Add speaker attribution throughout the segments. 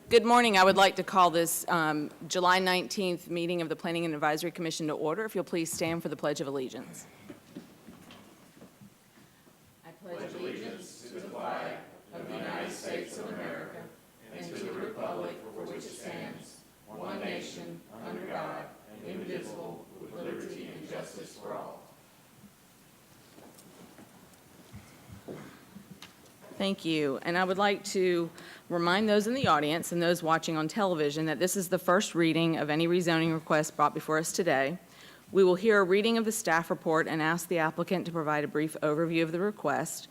Speaker 1: Good morning. I would like to call this July 19th meeting of the Planning and Advisory Commission to order. If you'll please stand for the Pledge of Allegiance. I pledge allegiance to the flag of the United States of America and to the republic for which it stands, one nation, under God, indivisible, with liberty and justice for all. Thank you. And I would like to remind those in the audience and those watching on television that this is the first reading of any rezoning request brought before us today. We will hear a reading of the staff report and ask the applicant to provide a brief overview of the request.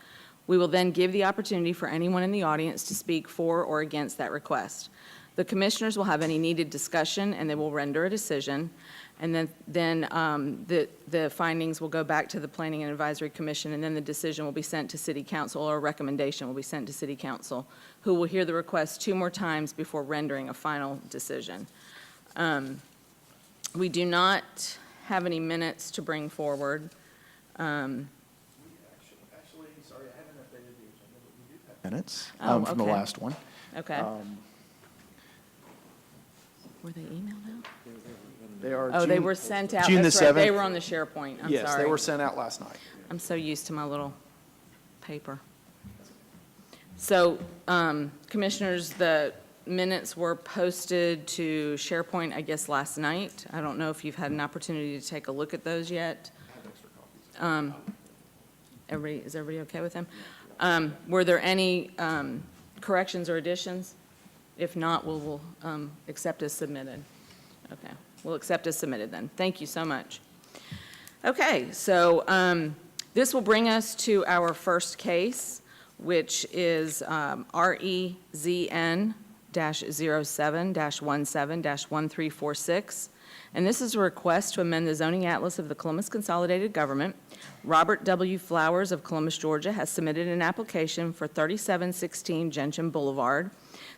Speaker 1: We will then give the opportunity for anyone in the audience to speak for or against that request. The commissioners will have any needed discussion and they will render a decision. And then the findings will go back to the Planning and Advisory Commission, and then the decision will be sent to City Council, or a recommendation will be sent to City Council, who will hear the request 2 more times before rendering a final decision. We do not have any minutes to bring forward.
Speaker 2: Actually, sorry, I haven't updated the agenda, but we do have minutes from the
Speaker 1: okay.
Speaker 2: last one.
Speaker 1: Okay. Were they emailed out?
Speaker 2: They are.
Speaker 1: Oh, they were sent out.
Speaker 2: June the
Speaker 1: That's right.
Speaker 2: 7th.
Speaker 1: They were on the SharePoint. I'm
Speaker 2: Yes,
Speaker 1: sorry.
Speaker 2: they were sent out last night.
Speaker 1: I'm so used to my little paper. So, commissioners, the minutes were posted to SharePoint, I guess, last night. I don't know if you've had an opportunity to take a look at those yet.
Speaker 2: I have extra copies.
Speaker 1: Is everybody okay with them? Were there any corrections or additions? If not, we'll accept as submitted. Okay, we'll accept as submitted then. Thank you so much. Okay, so this will bring us to our first case, which is REZN-07-17-1346. And this is a request to amend the zoning atlas of the Columbus Consolidated Government. Robert W. Flowers of Columbus, Georgia, has submitted an application for 3716 Gentian Boulevard.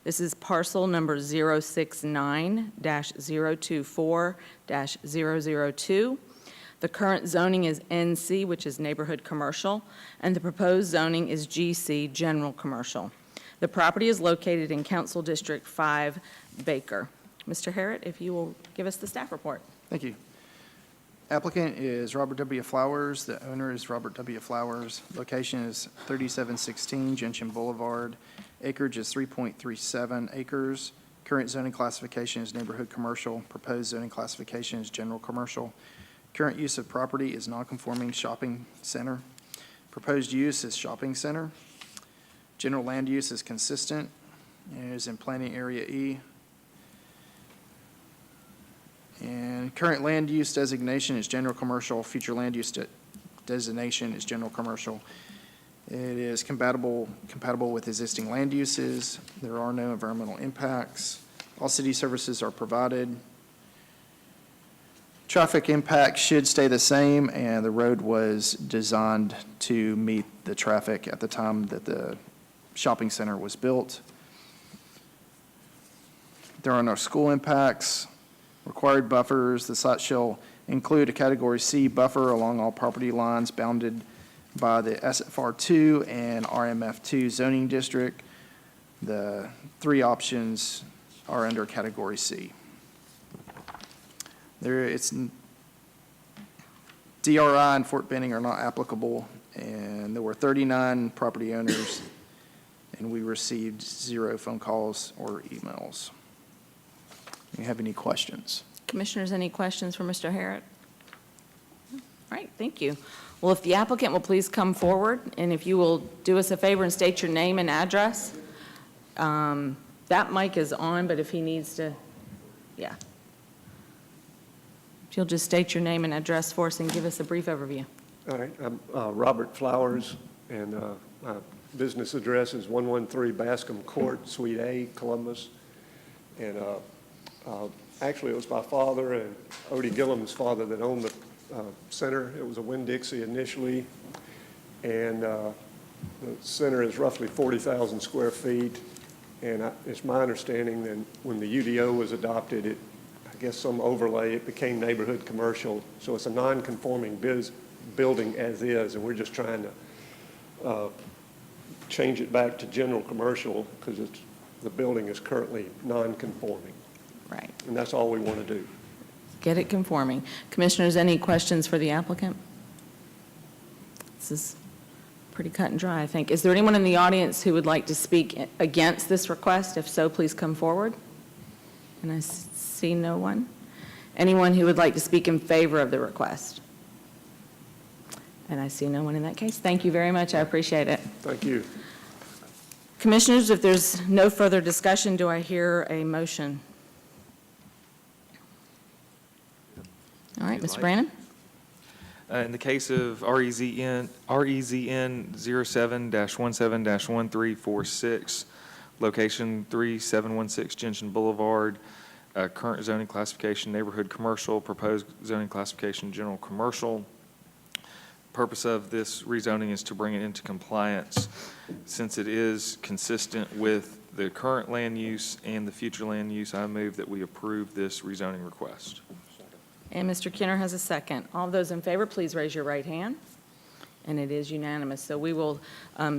Speaker 1: This is parcel number 069-024-002. The current zoning is NC, which is neighborhood commercial, and the proposed zoning is GC, general commercial. The property is located in Council District 5, Baker. Mr. Harrod, if you will give us the staff report.
Speaker 2: Thank you. Applicant is Robert W. Flowers. The owner is Robert W. Flowers. Location is 3716 Gentian Boulevard. Acreage is 3.37 acres. Current zoning classification is neighborhood commercial. Proposed zoning classification is general commercial. Current use of property is non-conforming shopping center. Proposed use is shopping center. General land use is consistent and is in planning area E. And current land use designation is general commercial. Future land use designation is general commercial. It is compatible with existing land uses. There are no environmental impacts. All city services are provided. Traffic impact should stay the same, and the road was designed to meet the traffic at the time that the shopping center was built. There are no school impacts. Required buffers. The site shall include a Category C buffer along all property lines bounded by the SFR2 and RMF2 zoning district. The 3 options are under Category C. DRI and Fort Benning are not applicable, and there were 39 property owners, and we received 0 phone calls or emails. Do you have any questions?
Speaker 1: Commissioners, any questions for Mr. Harrod? All right, thank you. Well, if the applicant will please come forward, and if you will do us a favor and state your name and address. That mic is on, but if he needs to, yeah. If you'll just state your name and address for us and give us a brief overview.
Speaker 3: All right, I'm Robert Flowers, and my business address is 113 Bascom Court, Suite A, Columbus. And actually, it was my father and Odie Gillum's father that owned the center. It was a Winn-Dixie initially, and the center is roughly 40,000 square feet. And it's my understanding that when the UDO was adopted, I guess some overlay, it became neighborhood commercial. So it's a non-conforming building as is, and we're just trying to change it back to general commercial because it's the building is currently non-conforming,
Speaker 1: Right.
Speaker 3: and that's all we want to do.
Speaker 1: Get it conforming. Commissioners, any questions for the applicant? This is pretty cut and dry, I think. Is there anyone in the audience who would like to speak against this request? If so, please come forward. And I see no one. Anyone who would like to speak in favor of the request? And I see no one in that case. Thank you very much. I appreciate it.
Speaker 3: Thank you.
Speaker 1: Commissioners, if there's no further discussion, do I hear a motion? All right, Mr. Brannon?
Speaker 4: In the case of REZN 07-17-1346, location 3716 Genshin Boulevard, current zoning classification, neighborhood commercial, proposed zoning classification, general commercial. Purpose of this rezoning is to bring it into compliance. Since it is consistent with the current land use and the future land use, I move that we approve this rezoning request.
Speaker 1: And Mr. Kenner has a second. All those in favor, please raise your right hand. And it is unanimous. So we will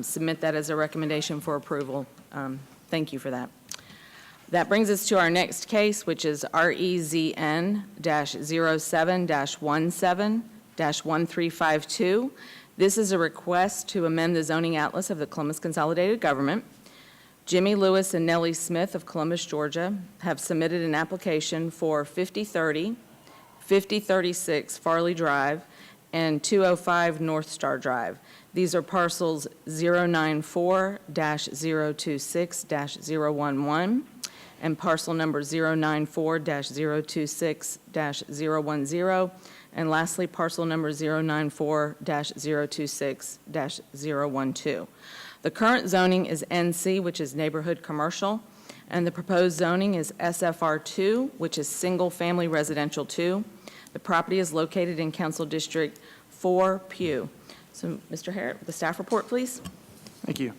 Speaker 1: submit that as a recommendation for approval. Thank you for that. That brings us to our next case, which is REZN-07-17-1352. This is a request to amend the zoning atlas of the Columbus Consolidated Government. Jimmy Lewis and Nellie Smith of Columbus, Georgia, have submitted an application for 5030, 5036 Farley Drive, and 205 North Star Drive. These are parcels 094-026-011 and parcel number 094-026-010, and lastly, parcel number 094-026-012. The current zoning is NC, which is neighborhood commercial, and the proposed zoning is SFR2, which is single-family residential 2. The property is located in Council District 4, Pew. So, Mr. Harrod, the staff report, please.
Speaker 2: Thank you.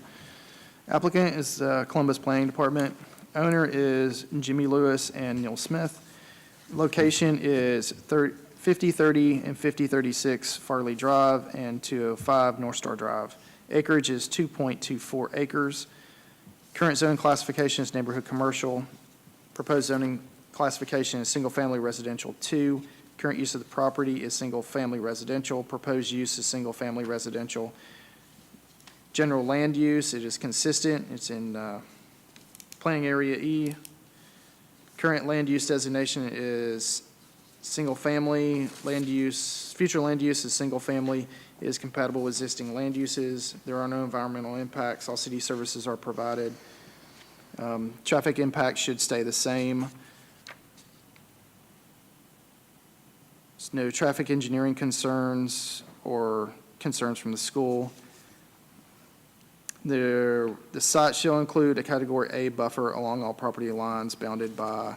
Speaker 2: Applicant is Columbus Planning Department. Owner is Jimmy Lewis and Neil Smith. Location is 5030 and 5036 Farley Drive and 205 North Star Drive. Acreage is 2.24 acres. Current zone classification is neighborhood commercial. Proposed zoning classification is single-family residential 2. Current use of the property is single-family residential. Proposed use is single-family residential. General land use, it is consistent. It's in planning area E. Current land use designation is single-family. Land use, future land use is single-family, is compatible with existing land uses. There are no environmental impacts. All city services are provided. Traffic impacts should stay the same. There's no traffic engineering concerns or concerns from the school. The site shall include a Category A buffer along all property lines bounded by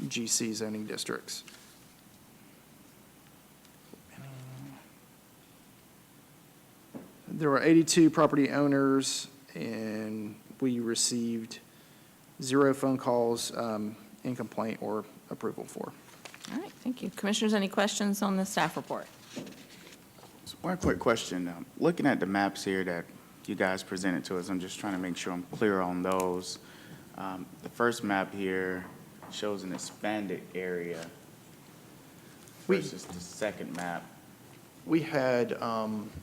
Speaker 2: GC zoning districts. There were 82 property owners, and we received 0 phone calls in complaint or approval for.
Speaker 1: All right, thank you. Commissioners, any questions on the staff report?
Speaker 5: So one quick question. Looking at the maps here that you guys presented to us, I'm just trying to make sure I'm clear on those. The first map here shows an expanded area versus the second map.
Speaker 2: We had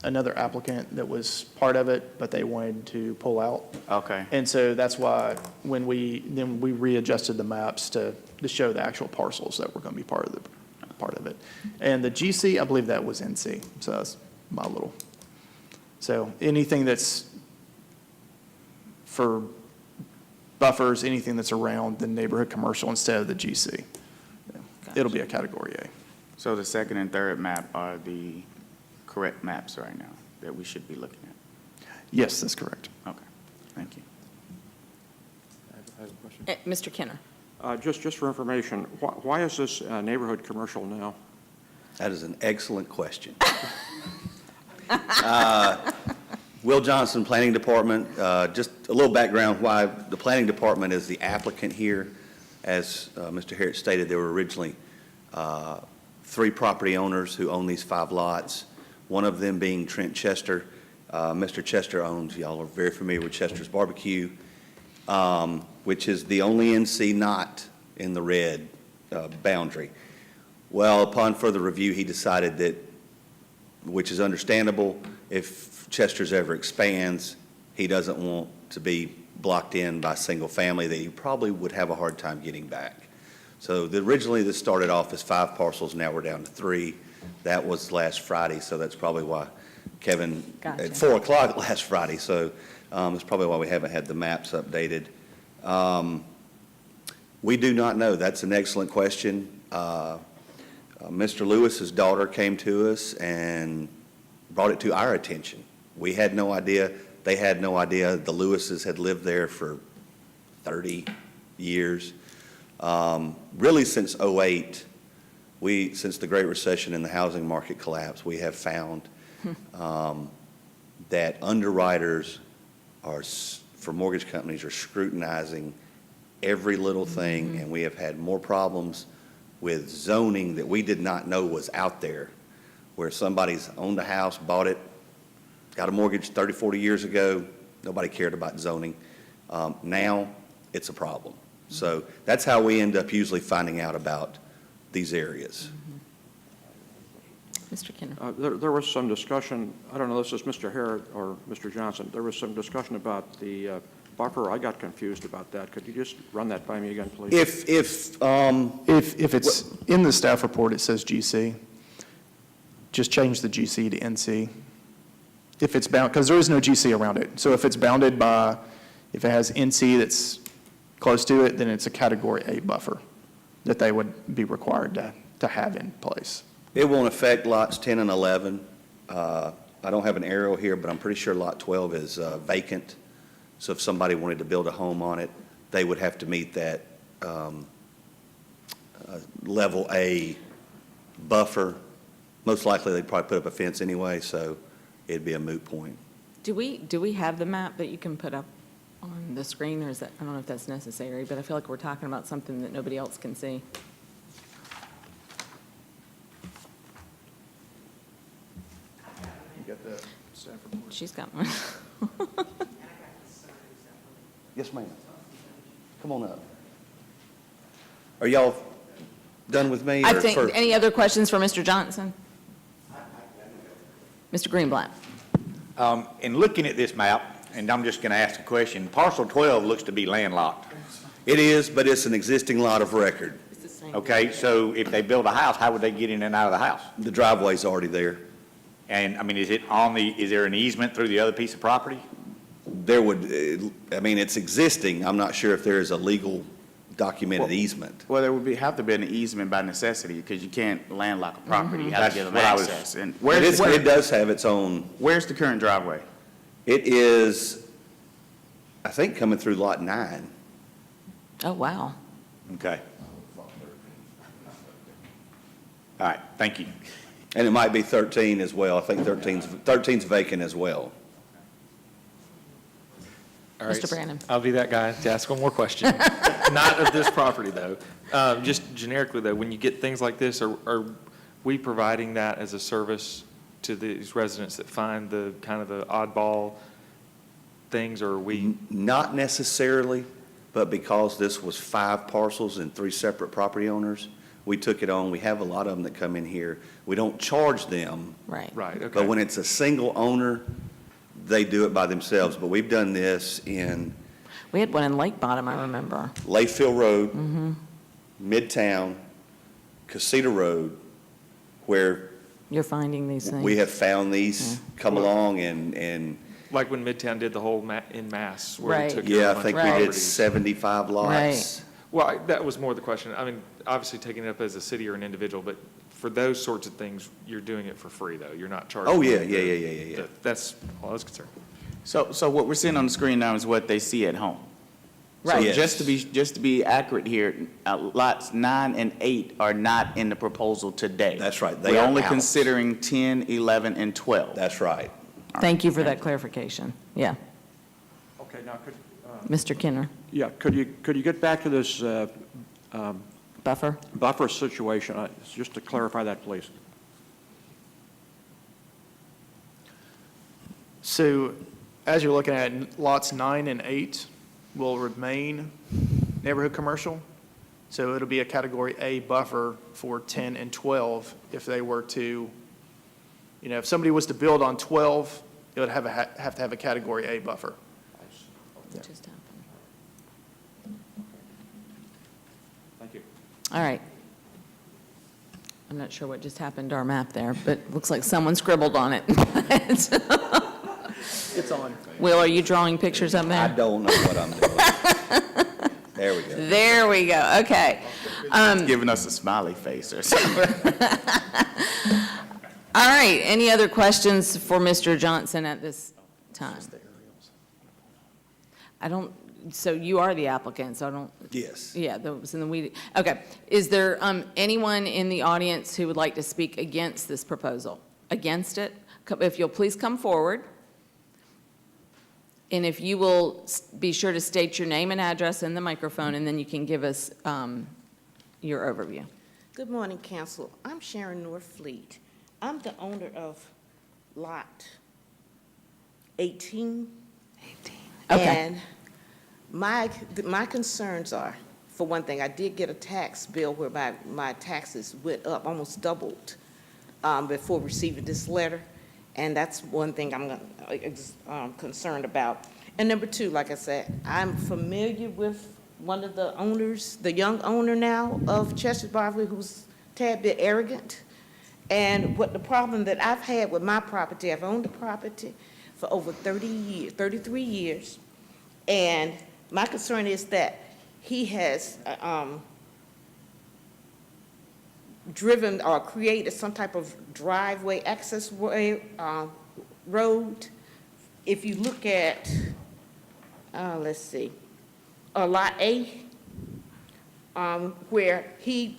Speaker 2: another applicant that was part of it, but they wanted to pull out.
Speaker 5: Okay.
Speaker 2: And so that's why when we readjusted the maps to show the actual parcels that were going to be part of it. And the GC, I believe that was NC, so that's my little. So anything that's for buffers, anything that's around the neighborhood commercial instead of the GC, it'll be a Category A.
Speaker 5: So the second and third map are the correct maps right now that we should be looking at?
Speaker 2: Yes, that's correct.
Speaker 5: Okay, thank you.
Speaker 6: I have a question.
Speaker 1: Mr. Kenner.
Speaker 6: Just for information, why is this neighborhood commercial now?
Speaker 7: That is an excellent question. Will Johnson, Planning Department, just a little background why the Planning Department is the applicant here. As Mr. Harrod stated, there were originally 3 property owners who own these 5 lots, one of them being Trent Chester. Mr. Chester owns, y'all are very familiar with Chester's Barbecue. which is the only NC not in the red boundary. Well, upon further review, he decided that, which is understandable, if Chester's ever expands, he doesn't want to be blocked in by single family that he probably would have a hard time getting back. So originally this started off as 5 parcels, now we're down to 3. That was last Friday, so that's probably why Kevin,
Speaker 1: Gotcha.
Speaker 7: at 4 o'clock last Friday, so that's probably why we haven't had the maps updated. We do not know. That's an excellent question. Mr. Lewis's daughter came to us and brought it to our attention. We had no idea. They had no idea. The Lewises had lived there for 30 years. Really since '08, since the Great Recession and the housing market collapse, we have found that underwriters for mortgage companies are scrutinizing every little thing, and we have had more problems with zoning that we did not know was out there, where somebody's owned a house, bought it, got a mortgage 30, 40 years ago, nobody cared about zoning. Now, it's a problem. So that's how we end up usually finding out about these areas.
Speaker 1: Mr. Kinner.
Speaker 6: There was some discussion, I don't know, this is Mr. Harrod or Mr. Johnson, there was some discussion about the buffer. I got confused about that. Could you just run that by me again, please?
Speaker 2: If it's in the staff report, it says GC, just change the GC to NC. If it's bound, because there is no GC around it. So if it's bounded by, if it has NC that's close to it, then it's a Category A buffer that they would be required to have in place.
Speaker 7: It won't affect lots 10 and 11. I don't have an arrow here, but I'm pretty sure lot 12 is vacant. So if somebody wanted to build a home on it, they would have to meet that level A buffer. Most likely, they'd probably put up a fence anyway, so it'd be a moot point.
Speaker 1: Do we have the map that you can put up on the screen, or is that, I don't know if that's necessary, but I feel like we're talking about something that nobody else can see.
Speaker 2: You got the staff report?
Speaker 1: She's got one.
Speaker 7: Yes, ma'am. Come on up. Are y'all done with me?
Speaker 1: I
Speaker 7: or
Speaker 1: think,
Speaker 7: first?
Speaker 1: any other questions for Mr. Johnson? Mr. Greenblatt?
Speaker 8: In looking at this map, and I'm just going to ask a question, parcel 12 looks to be landlocked.
Speaker 7: It is, but it's an existing lot of record.
Speaker 8: Okay, so if they build a house, how would they get in and out of the house?
Speaker 7: The driveway's already there.
Speaker 8: And, I mean, is there an easement through the other piece of property?
Speaker 7: There would, it's existing. I'm not sure if there is a legal documented easement.
Speaker 5: Well, there would have to be an easement by necessity, because you can't landlock a property. You have to give them
Speaker 8: That's what I was-
Speaker 5: access. And
Speaker 7: But it does have its own,
Speaker 5: where's the current driveway?
Speaker 7: it is, I think, coming through lot 9.
Speaker 1: Oh, wow.
Speaker 8: Okay. All right, thank you.
Speaker 7: And it might be 13 as well. I think 13's vacant as well.
Speaker 4: All right,
Speaker 1: Mr. Brandon.
Speaker 4: I'll be that guy to ask one more question. Not of this property, though. Just generically, though, when you get things like this, are we providing that as a service to these residents that find the kind of the oddball things, or are we?
Speaker 7: Not necessarily, but because this was 5 parcels and 3 separate property owners, we took it on. We have a lot of them that come in here. We don't charge them,
Speaker 1: Right.
Speaker 4: Right, okay.
Speaker 7: but when it's a single owner, they do it by themselves. But we've done this in
Speaker 1: We had one in Lake Bottom, I remember.
Speaker 7: Layfield Road, Midtown, Casita Road, where
Speaker 1: You're finding these things.
Speaker 7: we have found these come along and
Speaker 4: Like when Midtown did the whole in mass, where
Speaker 1: Right.
Speaker 4: they took care
Speaker 7: yeah,
Speaker 4: of
Speaker 7: I
Speaker 4: a
Speaker 7: think
Speaker 4: bunch
Speaker 7: we
Speaker 4: of
Speaker 7: did
Speaker 4: properties.
Speaker 7: 75 lots.
Speaker 4: Well, that was more the question. I mean, obviously taking it up as a city or an individual, but for those sorts of things, you're doing it for free, though. You're not charging.
Speaker 7: Oh, yeah,
Speaker 4: them.
Speaker 7: yeah.
Speaker 4: That's all I was concerned.
Speaker 5: So what we're seeing on the screen now is what they see at home. So
Speaker 1: Right.
Speaker 7: Yes.
Speaker 5: just to be accurate here, lots 9 and 8 are not in the proposal today.
Speaker 7: That's right. They
Speaker 5: We're
Speaker 7: are
Speaker 5: only
Speaker 7: out.
Speaker 5: considering 10, 11, and 12.
Speaker 7: That's right.
Speaker 1: Thank you for that clarification. Yeah.
Speaker 6: Okay, now,
Speaker 1: Mr. Kinner,
Speaker 6: could you get back to this
Speaker 1: buffer?
Speaker 6: buffer situation, just to clarify that, please?
Speaker 2: So as you're looking at lots 9 and 8, will remain neighborhood commercial. So it'll be a Category A buffer for 10 and 12 if they were to, if somebody was to build on 12, it would have to have a Category A buffer.
Speaker 1: What just happened?
Speaker 6: Thank you.
Speaker 1: All right. I'm not sure what just happened to our map there, but it looks like someone scribbled on it.
Speaker 2: It's on.
Speaker 1: Will, are you drawing pictures up
Speaker 7: I
Speaker 1: there?
Speaker 7: don't know what I'm doing. There we go.
Speaker 1: There we go, okay.
Speaker 5: Giving us a smiley face or something.
Speaker 1: All right, any other questions for Mr. Johnson at this time? I don't, so you are the applicant, so I don't,
Speaker 7: Yes.
Speaker 1: yeah, that was in the weed. Okay, is there anyone in the audience who would like to speak against this proposal? Against it? If you'll please come forward. And if you will be sure to state your name and address in the microphone, and then you can give us your overview.
Speaker 9: Good morning, Council. I'm Sharon Norfleet. I'm the owner of Lot 18.
Speaker 1: Okay.
Speaker 9: And my concerns are, for one thing, I did get a tax bill where my taxes went up, almost doubled, before receiving this letter. And that's one thing I'm concerned about. And number two, like I said, I'm familiar with one of the owners, the young owner now of Chester Barkley, who's a tad bit arrogant. And what the problem that I've had with my property, I've owned the property for over 30 years, 33 years. And my concern is that he has driven or created some type of driveway, access way, road. If you look at, let's see, Lot A, where he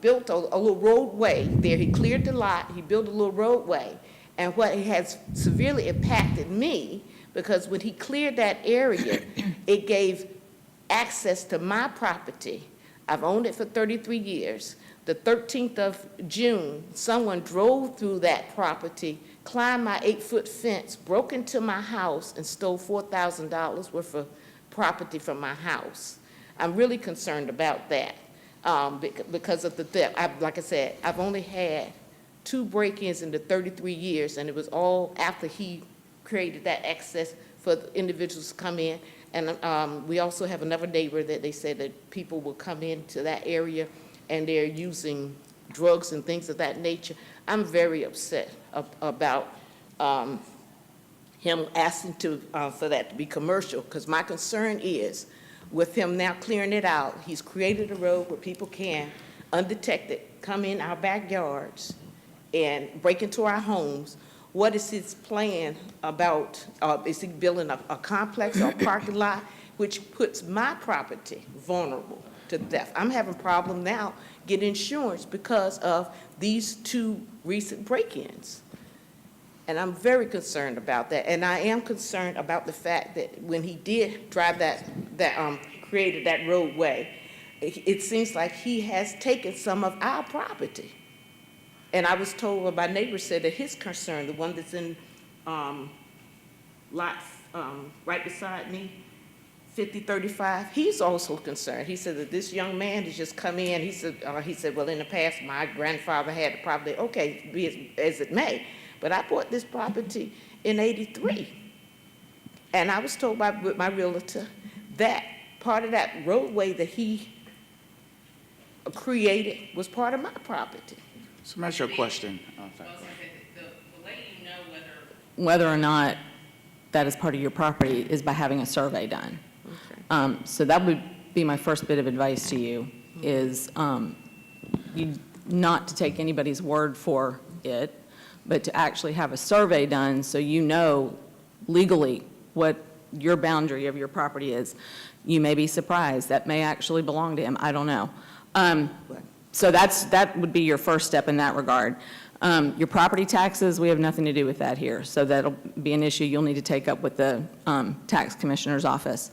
Speaker 9: built a little roadway there. He cleared the lot, he built a little roadway. And what has severely impacted me, because when he cleared that area, it gave access to my property. I've owned it for 33 years. The 13th of June, someone drove through that property, climbed my 8-foot fence, broke into my house, and stole $4,000 worth of property from my house. I'm really concerned about that because of the theft. Like I said, I've only had 2 break-ins in the 33 years, and it was all after he created that access for the individuals to come in. And we also have another neighbor that they said that people will come into that area and they're using drugs and things of that nature. I'm very upset about him asking for that to be commercial, because my concern is with him now clearing it out, he's created a road where people can, undetected, come in our backyards and break into our homes. What is his plan about, is he building a complex or a parking lot, which puts my property vulnerable to theft? I'm having a problem now getting insurance because of these 2 recent break-ins. And I'm very concerned about that. And I am concerned about the fact that when he did drive created that roadway, it seems like he has taken some of our property. And I was told, well, my neighbor said that his concern, the one that's in lot right beside me, 5035, he's also concerned. He said that this young man has just come in. He said, well, in the past, my grandfather had the property. Okay, be as it may. But I bought this property in '83. And I was told by my realtor that part of that roadway that he created was part of my property.
Speaker 5: So that's your question.
Speaker 1: The way you know whether or not that is part of your property is by having a survey done.
Speaker 9: Okay.
Speaker 1: So that would be my first bit of advice to you, is you not to take anybody's word for it, but to actually have a survey done so you know legally what your boundary of your property is. You may be surprised. That may actually belong to him. I don't know. So that would be your first step in that regard. Your property taxes, we have nothing to do with that here. So that'll be an issue you'll need to take up with the tax commissioner's office.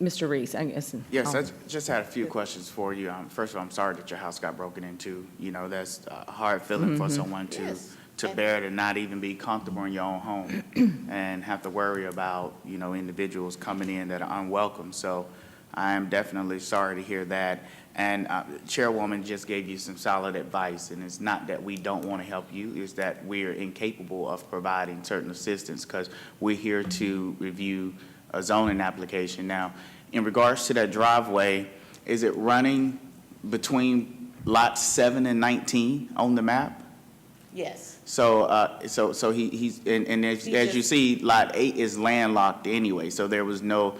Speaker 1: Mr. Reese, I guess.
Speaker 5: Yes, I just had a few questions for you. First of all, I'm sorry that your house got broken into. You know, that's a hard feeling for someone to
Speaker 9: Yes.
Speaker 5: to bear to not even be comfortable in your own home and have to worry about, you know, individuals coming in that are unwelcome. So I am definitely sorry to hear that. And Chairwoman just gave you some solid advice, and it's not that we don't want to help you, it's that we are incapable of providing certain assistance because we're here to review a zoning application. Now, in regards to that driveway, is it running between lots 7 and 19 on the map?
Speaker 9: Yes,
Speaker 5: So he's, and as you see, lot 8 is landlocked anyway, so there was no,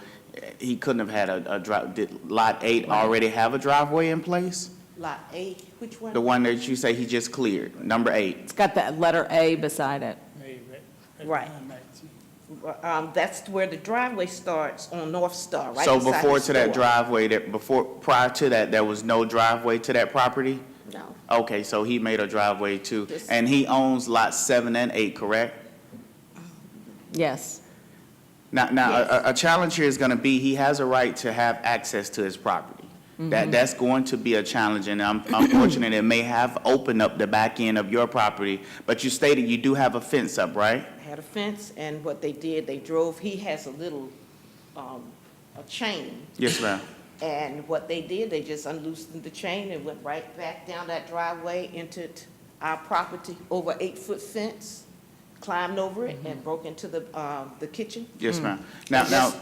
Speaker 5: he couldn't have had a drive, did lot 8 already have a driveway in place?
Speaker 9: lot 8, which one?
Speaker 5: The one that you say he just cleared, number 8.
Speaker 1: It's got that letter A beside it.
Speaker 9: Right. That's where the driveway starts on North Star, right
Speaker 5: So
Speaker 9: beside
Speaker 5: before
Speaker 9: the
Speaker 5: to that
Speaker 9: store.
Speaker 5: driveway, prior to that, there was no driveway to that property?
Speaker 9: No,
Speaker 5: Okay, so he made a driveway too,
Speaker 9: Yes.
Speaker 5: and he owns lots 7 and 8, correct?
Speaker 1: Yes.
Speaker 5: Now,
Speaker 9: Yes.
Speaker 5: a challenge here is gonna be, he has a right to have access to his property. That's going to be a challenge, and unfortunately, it may have opened up the back end of your property, but you stated you do have a fence up, right?
Speaker 9: had a fence, and what they did, they drove, he has a little, a chain.
Speaker 5: Yes, ma'am.
Speaker 9: And what they did, they just unloosened the chain and went right back down that driveway into our property, over 8-foot fence, climbed over it and broke into the kitchen.
Speaker 5: Yes, ma'am. Now,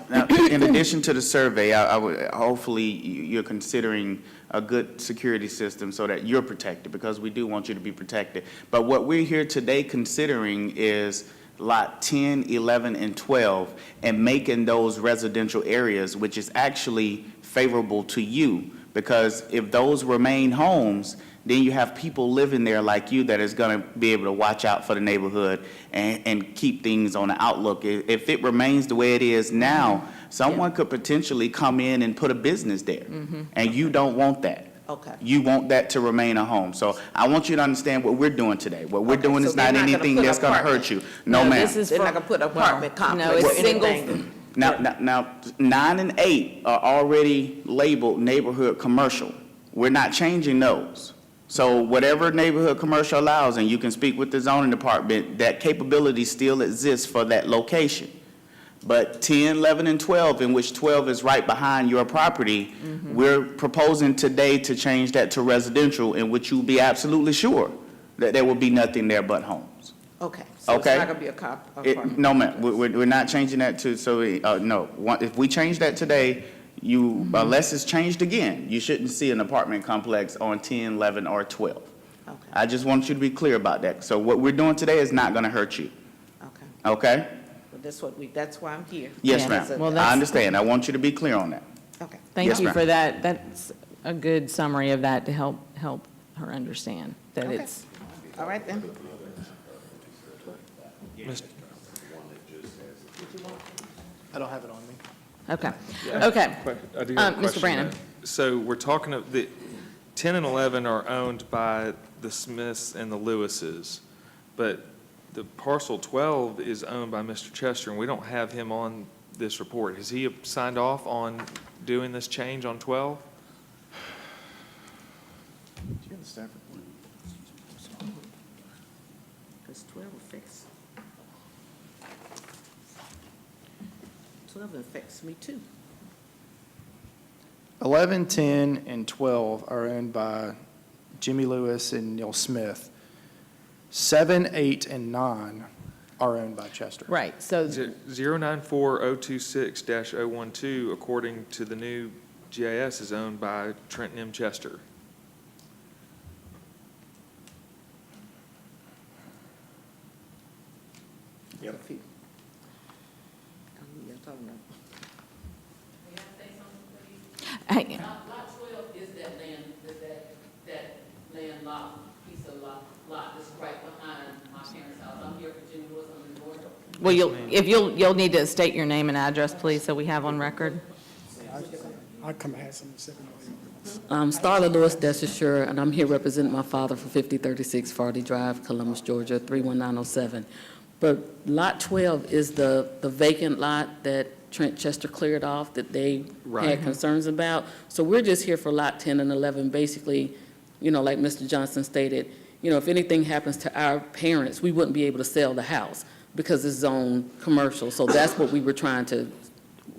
Speaker 5: in addition to the survey, I would, hopefully, you're considering a good security system so that you're protected, because we do want you to be protected. But what we're here today considering is lot 10, 11, and 12, and making those residential areas, which is actually favorable to you, because if those remain homes, then you have people living there like you that is going to be able to watch out for the neighborhood and keep things on the outlook. If it remains the way it is now, someone could potentially come in and put a business there, and you don't want that.
Speaker 9: Okay.
Speaker 5: You want that to remain a home. So I want you to understand what we're doing today. What we're doing
Speaker 9: so
Speaker 5: is
Speaker 9: they're
Speaker 5: not
Speaker 9: not gonna
Speaker 5: anything
Speaker 9: put
Speaker 5: that's going to
Speaker 9: apartment.
Speaker 5: hurt you. No, ma'am.
Speaker 1: This is
Speaker 9: They're
Speaker 1: for-
Speaker 9: not gonna put an apartment
Speaker 1: no,
Speaker 9: complex
Speaker 1: it's
Speaker 9: or
Speaker 1: single-
Speaker 9: anything.
Speaker 5: Now, 9 and 8 are already labeled neighborhood commercial. We're not changing those. So whatever neighborhood commercial allows, and you can speak with the zoning department, that capability still exists for that location. But 10, 11, and 12, in which 12 is right behind your property, we're proposing today to change that to residential, in which you'll be absolutely sure that there will be nothing there but homes.
Speaker 9: Okay, so it's
Speaker 5: Okay.
Speaker 9: not gonna be a apartment.
Speaker 5: No, ma'am, we're not changing that to, no. If we change that today, unless it's changed again, you shouldn't see an apartment complex on 10, 11, or 12.
Speaker 9: Okay,
Speaker 5: I just want you to be clear about that. So what we're doing today is not gonna hurt you,
Speaker 9: okay.
Speaker 5: okay?
Speaker 9: But that's why I'm here.
Speaker 5: Yes,
Speaker 1: Yeah.
Speaker 5: ma'am.
Speaker 1: Well,
Speaker 5: I
Speaker 1: that's-
Speaker 5: understand. I want you to be clear on that.
Speaker 9: Okay.
Speaker 1: Thank
Speaker 5: Yes,
Speaker 1: you
Speaker 5: ma'am.
Speaker 1: for that. That's a good summary of that to help her understand that
Speaker 9: Okay.
Speaker 1: it's,
Speaker 9: All right then.
Speaker 2: I don't have it on me.
Speaker 1: okay. Okay.
Speaker 4: I do have a
Speaker 1: Mr.
Speaker 4: question,
Speaker 1: Brannon.
Speaker 4: though. So we're talking of the 10 and 11 are owned by the Smiths and the Lewises, but the parcel 12 is owned by Mr. Chester, and we don't have him on this report. Has he signed off on doing this change on 12?
Speaker 9: Because 12 affects, 12 affects me too.
Speaker 2: 11, 10, and 12 are owned by Jimmy Lewis and Neil Smith. 7, 8, and 9 are owned by Chester.
Speaker 1: Right, so
Speaker 4: 094026-012, according to the new GIS, is owned by Trenton M. Chester.
Speaker 9: Y'all talking about-
Speaker 1: hey,
Speaker 10: Lot 12 is that land, that landlocked piece of lot that's right behind my parents' house. I'm here for Jimmy Lewis on the north.
Speaker 1: well, you'll need to state your name and address, please, so we have on record.
Speaker 11: I come ask some second.
Speaker 10: Starla Lewis, Deshisher, and I'm here representing my father for 5036 Fardy Drive, Columbus, Georgia, 31907. But Lot 12 is the vacant lot that Trent Chester cleared off that they had concerns about. So we're just here for Lot 10 and 11, basically, like Mr. Johnson stated, you know, if anything happens to our parents, we wouldn't be able to sell the house because it's zoned commercial. So that's what we were trying to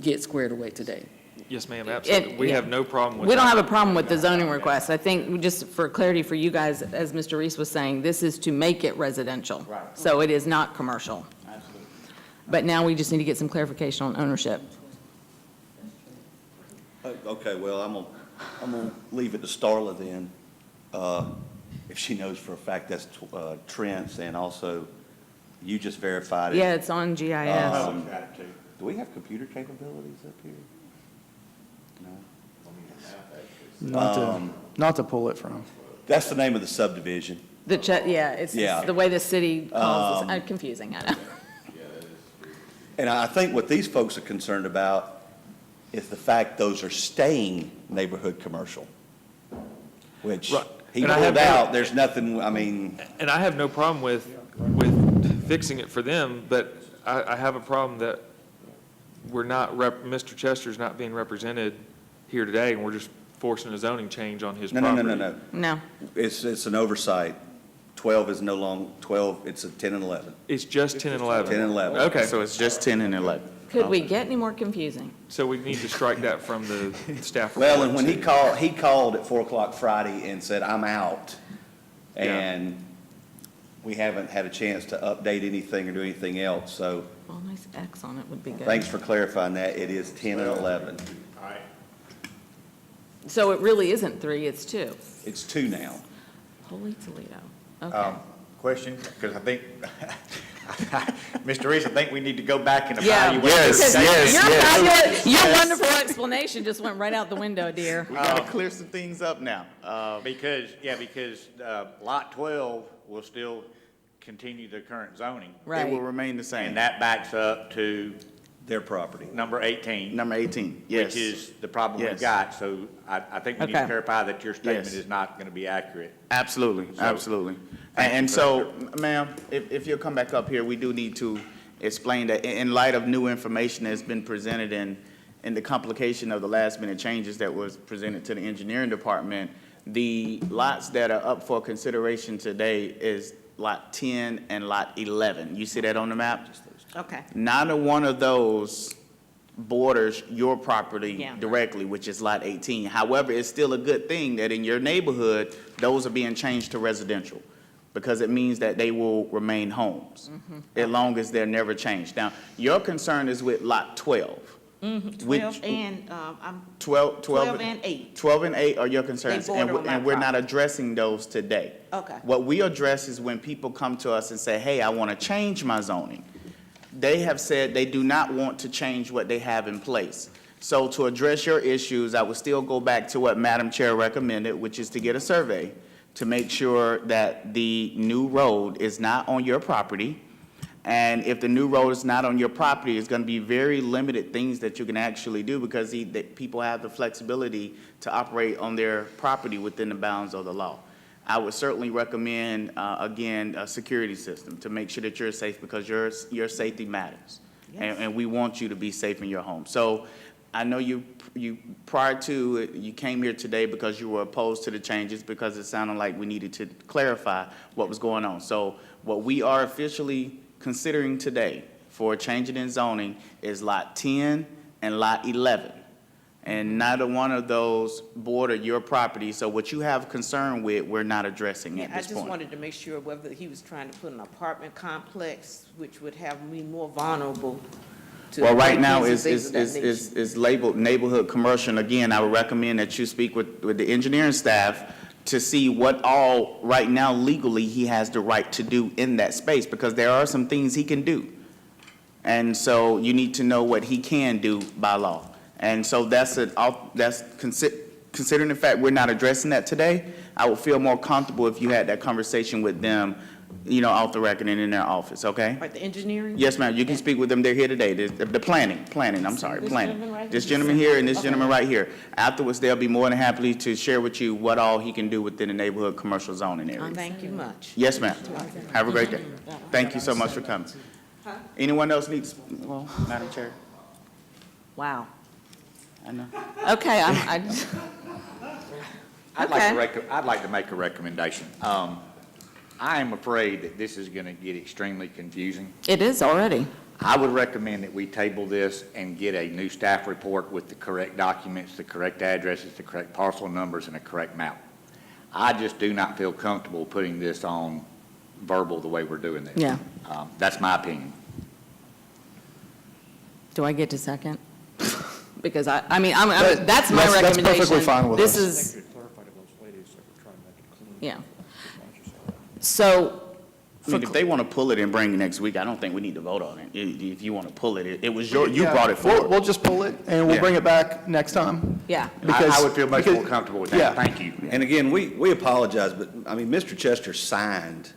Speaker 10: get squared away today.
Speaker 4: Yes, ma'am, absolutely. We
Speaker 1: yeah.
Speaker 4: have no problem with
Speaker 1: We don't
Speaker 4: that.
Speaker 1: have a problem with the zoning request. I think, just for clarity for you guys, as Mr. Reese was saying, this is to make it residential.
Speaker 8: Right.
Speaker 1: So it is not commercial.
Speaker 8: Absolutely.
Speaker 1: But now we just need to get some clarification on ownership.
Speaker 7: Okay, well, I'm gonna leave it to Starla then, if she knows for a fact that's Trent's, and also you just verified it.
Speaker 1: Yeah, it's on GIS.
Speaker 7: Do we have computer capabilities up here? No?
Speaker 2: Not to pull it from.
Speaker 7: That's the name of the subdivision.
Speaker 1: Yeah, it's
Speaker 7: Yeah.
Speaker 1: the way the city calls it. Confusing, I know.
Speaker 7: And I think what these folks are concerned about is the fact those are staying neighborhood commercial, which
Speaker 4: Right.
Speaker 7: he
Speaker 4: And I have
Speaker 7: pulled
Speaker 4: no-
Speaker 7: out, there's nothing, I mean,
Speaker 4: And I have no problem with fixing it for them, but I have a problem that we're not, Mr. Chester's not being represented here today, and we're just forcing a zoning change on his
Speaker 7: no,
Speaker 4: property.
Speaker 7: no.
Speaker 1: No.
Speaker 7: It's an oversight. 12 is no longer, 12, it's a 10 and 11.
Speaker 4: It's just 10 and 11?
Speaker 7: 10 and 11.
Speaker 4: Okay,
Speaker 5: So it's just 10 and 11.
Speaker 1: Could we get any more confusing?
Speaker 4: so we need to strike that from the staff report.
Speaker 7: Well, and when he called at 4 o'clock Friday and said, I'm out,
Speaker 4: Yeah.
Speaker 7: and we haven't had a chance to update anything or do anything else, so
Speaker 1: Well, a nice X on it would be good.
Speaker 7: thanks for clarifying that. It is 10 and 11.
Speaker 1: So it really isn't 3, it's 2.
Speaker 7: It's 2 now.
Speaker 1: Holy Toledo. Okay.
Speaker 8: Question, because I think, Mr. Reese, I think we need to go back and
Speaker 1: Yeah.
Speaker 8: evaluate.
Speaker 1: because
Speaker 8: this.
Speaker 1: Your wonderful explanation just went right out the window, dear.
Speaker 5: We got to clear some things up now.
Speaker 8: Because Lot 12 will still continue the current zoning.
Speaker 5: It will
Speaker 1: Right.
Speaker 5: remain the same.
Speaker 8: And that backs up to
Speaker 7: Their property.
Speaker 8: number 18.
Speaker 5: Number 18, yes.
Speaker 8: Which is the problem we've
Speaker 5: Yes.
Speaker 8: got. So I think we need to
Speaker 1: Okay.
Speaker 8: clarify that your statement
Speaker 5: Yes.
Speaker 8: is not going to be accurate.
Speaker 5: Absolutely, absolutely. And so, ma'am, if you'll come back up here, we do need to explain that in light of new information that's been presented and the complication of the last-minute changes that was presented to the engineering department, the lots that are up for consideration today is Lot 10 and Lot 11. You see that on the map?
Speaker 1: Okay.
Speaker 5: Neither one of those borders your property
Speaker 1: Yeah.
Speaker 5: directly, which is Lot 18. However, it's still a good thing that in your neighborhood, those are being changed to residential, because it means that they will remain homes, as long as they're never changed. Now, your concern is with Lot 12. which-
Speaker 9: 12 and,
Speaker 5: 12
Speaker 9: 12 and 8.
Speaker 5: 12 and 8 are your concerns,
Speaker 9: They border on my
Speaker 5: and we're not
Speaker 9: property.
Speaker 5: addressing those today.
Speaker 9: Okay.
Speaker 5: What we address is when people come to us and say, hey, I want to change my zoning. They have said they do not want to change what they have in place. So to address your issues, I would still go back to what Madam Chair recommended, which is to get a survey to make sure that the new road is not on your property. And if the new road is not on your property, it's going to be very limited things that you can actually do, because that people have the flexibility to operate on their property within the bounds of the law. I would certainly recommend, again, a security system to make sure that you're safe, because your safety matters. And we want you to be safe in your home. So I know you prior to it, you came here today because you were opposed to the changes, because it sounded like we needed to clarify what was going on. So what we are officially considering today for changing in zoning is Lot 10 and Lot 11. And neither one of those border your property, so what you have concern with, we're not addressing at
Speaker 9: I
Speaker 5: this
Speaker 9: just
Speaker 5: point.
Speaker 9: wanted to make sure whether he was trying to put an apartment complex, which would have me more vulnerable to.
Speaker 5: Well, right now
Speaker 9: break-ins and things of that
Speaker 5: is labeled neighborhood commercial. And again, I would recommend that you speak with the engineering staff to see what all, right now legally, he has the right to do in that space, because there are some things he can do. And so you need to know what he can do by law. And so considering the fact we're not addressing that today, I would feel more comfortable if you had that conversation with them, off the record and in their office, okay?
Speaker 9: Like the engineering?
Speaker 5: Yes, ma'am, you can speak with them, they're here today, the planning, I'm sorry,
Speaker 9: This
Speaker 5: planning.
Speaker 9: gentleman right
Speaker 5: This
Speaker 9: here?
Speaker 5: gentleman here and this
Speaker 9: Okay.
Speaker 5: gentleman right here. Afterwards, they'll be more than happy to share with you what all he can do within the neighborhood commercial zoning area.
Speaker 9: Thank you much.
Speaker 5: Yes, ma'am. Have a great day. Thank you so much for coming. Anyone else needs, well, Madam Chair,
Speaker 1: Wow.
Speaker 5: I know.
Speaker 1: Okay,
Speaker 8: I'd
Speaker 1: Okay.
Speaker 8: like to make a recommendation. I am afraid that this is going to get extremely confusing.
Speaker 1: It is already.
Speaker 8: I would recommend that we table this and get a new staff report with the correct documents, the correct addresses, the correct parcel numbers, and a correct map. I just do not feel comfortable putting this on verbal the way we're doing this.
Speaker 1: Yeah.
Speaker 8: That's my opinion.
Speaker 1: Do I get to second? Because that's my
Speaker 2: That's
Speaker 1: recommendation.
Speaker 2: perfectly fine with
Speaker 1: This
Speaker 2: us.
Speaker 1: is,
Speaker 6: You clarify to those ladies that we're trying to make it clean.
Speaker 1: yeah. So,
Speaker 5: I mean, if they want to pull it and bring it next week, I don't think we need to vote on it. If you want to pull it, it was you brought it
Speaker 2: We'll
Speaker 5: forward.
Speaker 2: just pull it, and we'll
Speaker 5: Yeah.
Speaker 2: bring it back next time.
Speaker 1: yeah.
Speaker 8: I would feel much more
Speaker 2: because-
Speaker 8: comfortable with
Speaker 2: yeah.
Speaker 8: that. Thank you.
Speaker 7: And again, we apologize, but, I mean, Mr. Chester signed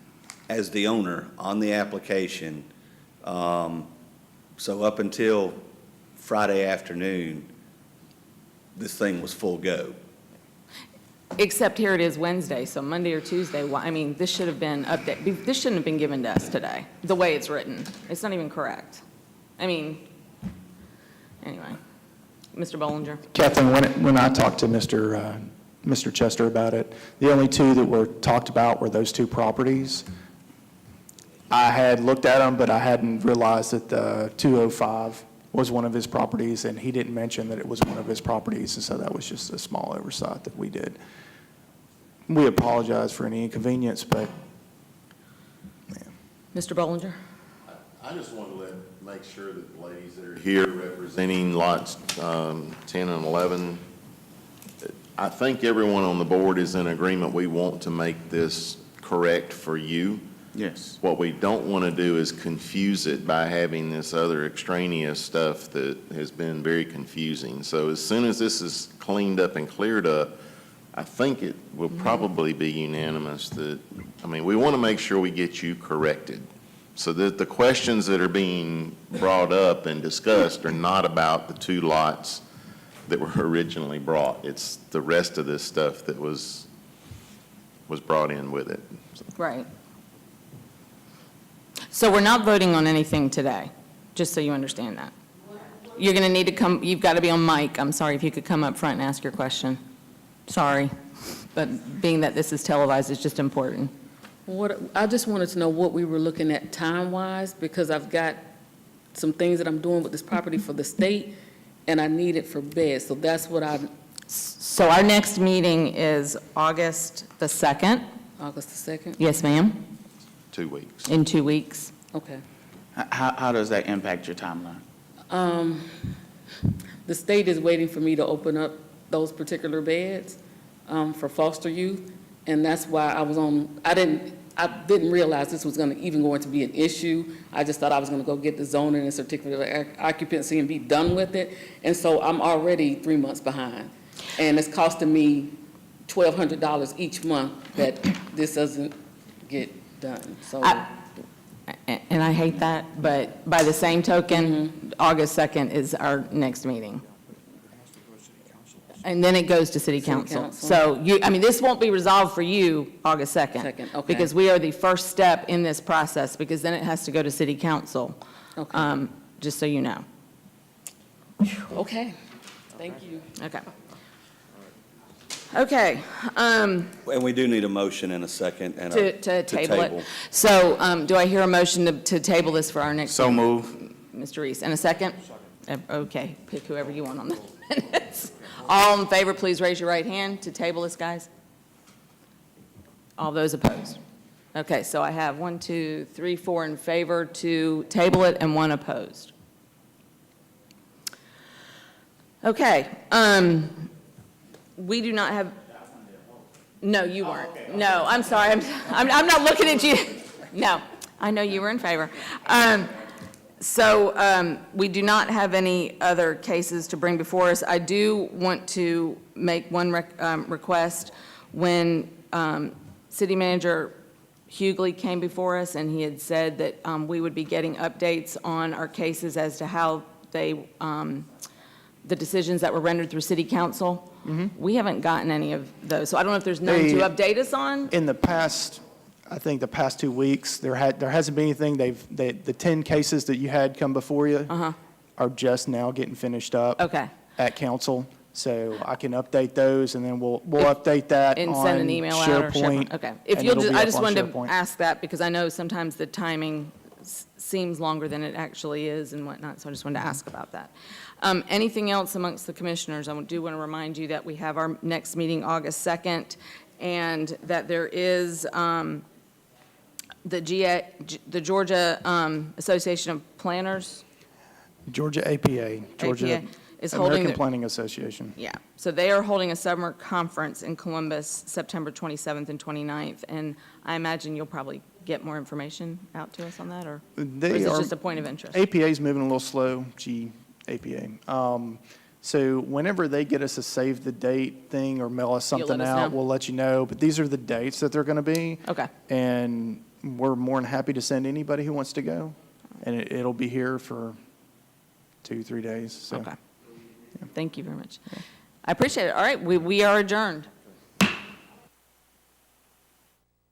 Speaker 7: as the owner on the application. So up until Friday afternoon, this thing was full go.
Speaker 1: Except here it is Wednesday, so Monday or Tuesday, this should have been this shouldn't have been given to us today, the way it's written. It's not even correct. Anyway. Mr. Bollinger?
Speaker 2: Kathleen, when I talked to Mr. Chester about it, the only two that were talked about were those two properties. I had looked at them, but I hadn't realized that the 205 was one of his properties, and he didn't mention that it was one of his properties, and so that was just a small oversight that we did. We apologize for any inconvenience, but,
Speaker 1: Mr. Bollinger?
Speaker 12: I just want to make sure that the ladies that are here representing lots 10 and 11, I think everyone on the board is in agreement. We want to make this correct for you.
Speaker 5: Yes.
Speaker 12: What we don't want to do is confuse it by having this other extraneous stuff that has been very confusing. So as soon as this is cleaned up and cleared up, I think it will probably be unanimous that, we want to make sure we get you corrected so that the questions that are being brought up and discussed are not about the two lots that were originally brought. It's the rest of this stuff that was brought in with it.
Speaker 1: Right. So we're not voting on anything today, just so you understand that. You're going to need to come, you've got to be on mic. I'm sorry, if you could come up front and ask your question. Sorry, but being that this is televised, it's just important.
Speaker 10: I just wanted to know what we were looking at time-wise, because I've got some things that I'm doing with this property for the state, and I need it for beds, so that's what
Speaker 1: So our next meeting is August the 2nd.
Speaker 10: August the 2nd?
Speaker 1: Yes, ma'am,
Speaker 12: 2 weeks.
Speaker 1: in 2 weeks.
Speaker 10: Okay.
Speaker 5: How does that impact your timeline?
Speaker 10: The state is waiting for me to open up those particular beds for foster youth, and that's why I didn't realize this was going to be an issue. I just thought I was going to go get the zoning and certificate of occupancy and be done with it, and so I'm already 3 months behind. And it's costing me $1,200 each month that this doesn't get done, so.
Speaker 1: And I hate that, but by the same token, August 2nd is our next meeting. And then it goes to city council.
Speaker 10: council.
Speaker 1: So this won't be resolved for you August 2nd.
Speaker 10: Second, okay.
Speaker 1: Because we are the first step in this process, because then it has to go to city council.
Speaker 10: Okay.
Speaker 1: Just so you know.
Speaker 10: Okay, thank you.
Speaker 1: Okay. Okay,
Speaker 7: And we do need a motion in a second and
Speaker 1: to table it. So do I hear a motion to table this for our next?
Speaker 5: So
Speaker 1: meeting?
Speaker 5: move.
Speaker 1: Mr. Reese, and a second? Okay, pick whoever you want on the minutes. All in favor, please raise your right hand to table this, guys. All those opposed? Okay, so I have 1, 2, 3, 4 in favor to table it and 1 opposed. Okay, we do not have, no, you weren't. No, I'm sorry, I'm not looking at you. No, I know you were in favor. So we do not have any other cases to bring before us. I do want to make one request. When City Manager Hughley came before us, and he had said that we would be getting updates on our cases as to how they, the decisions that were rendered through City Council. We haven't gotten any of those, so I don't know if there's none to update us on.
Speaker 2: in the past, I think the past 2 weeks, there hasn't been anything. The 10 cases that you had come before you are just now getting finished up
Speaker 1: Okay.
Speaker 2: at council. So I can update those, and then we'll update that on
Speaker 1: And send an email out or SharePoint? Okay. If
Speaker 2: and
Speaker 1: you'll
Speaker 2: it'll
Speaker 1: just,
Speaker 2: be
Speaker 1: I
Speaker 2: up
Speaker 1: just
Speaker 2: on
Speaker 1: wanted to
Speaker 2: SharePoint.
Speaker 1: ask that because I know sometimes the timing seems longer than it actually is and whatnot, so I just wanted to ask about that. Anything else amongst the commissioners? I do want to remind you that we have our next meeting August 2nd, and that there is the Georgia Association of Planners.
Speaker 2: Georgia APA, Georgia
Speaker 1: APA is holding
Speaker 2: American
Speaker 1: their-
Speaker 2: Planning Association.
Speaker 1: Yeah, so they are holding a summer conference in Columbus, September 27th and 29th, and I imagine you'll probably get more information out to us on that, or is
Speaker 2: They
Speaker 1: it
Speaker 2: are,
Speaker 1: just a point of interest?
Speaker 2: APA's moving a little slow, APA. So whenever they get us a save the date thing or mail us
Speaker 1: You'll let
Speaker 2: something
Speaker 1: us
Speaker 2: out,
Speaker 1: know?
Speaker 2: we'll let you know. But these are the dates that they're going to be.
Speaker 1: Okay,
Speaker 2: And we're more than happy to send anybody who wants to go. And it'll be here for 2-3 days, so.
Speaker 1: okay. Thank you very much. I appreciate it. All right, we are adjourned.